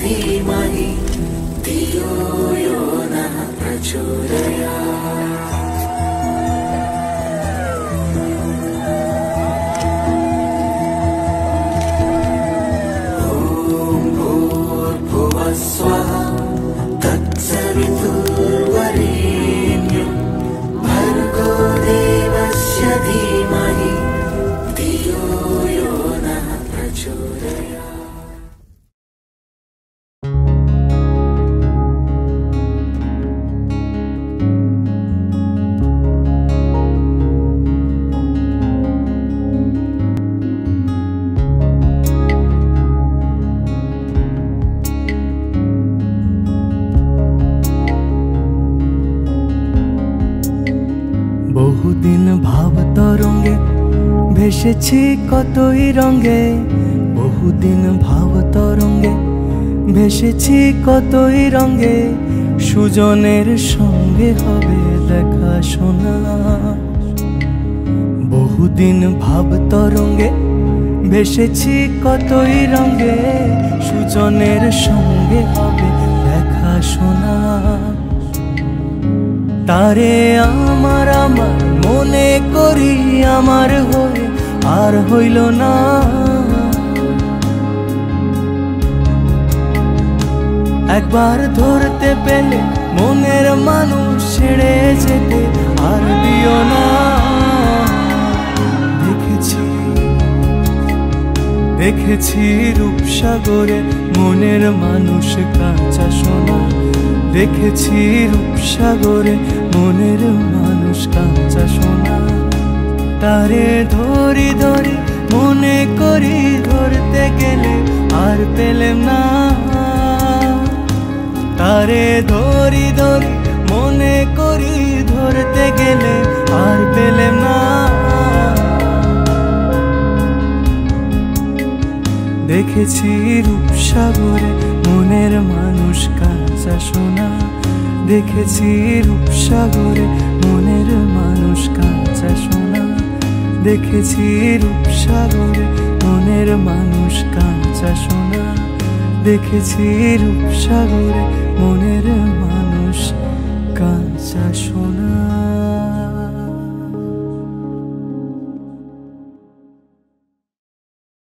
धीमहि धियो यो नः प्रचोदयात्। ॐ भूर्भुवः स्वः तत्सवितुर्वरेण्यं भर्गो देवस्य धीमहि धियो यो नः प्रचोदयात्। বহুদিন ভাব তরঙ্গে ভেসেছি কতই রঙে, বহুদিন ভাব তরঙ্গে ভেসেছি কতই রঙে, সুজনের সঙ্গে হবে দেখা শোনা। বহুদিন ভাব তরঙ্গে ভেসেছি কতই রঙে, সুজনের সঙ্গে হবে দেখা শোনা। তারে আমার আমার মনে করি আমার হয়ে আর হইল না। একবার ধরতে পেলে মনের মানুষ ছেড়ে যেতে আর দিও না। দেখেছি রূপসাগরে মনের মানুষ কাঁচা সোনা, দেখেছি রূপসাগরে মনের মানুষ কাঁচা সোনা। তারে ধরি ধরি মনে করি ধরতে গেলে আর পেলেম না। তারে ধরি ধরি মনে করি ধরতে গেলে আর পেলেম না। দেখেছি রূপসাগরে মনের মানুষ কাঁচা সোনা, দেখেছি রূপসাগরে মনের মানুষ কাঁচা সোনা, দেখেছি রূপসাগরে মনের মানুষ কাঁচা সোনা, দেখেছি রূপসাগরে মনের মানুষ কাঁচা সোনা।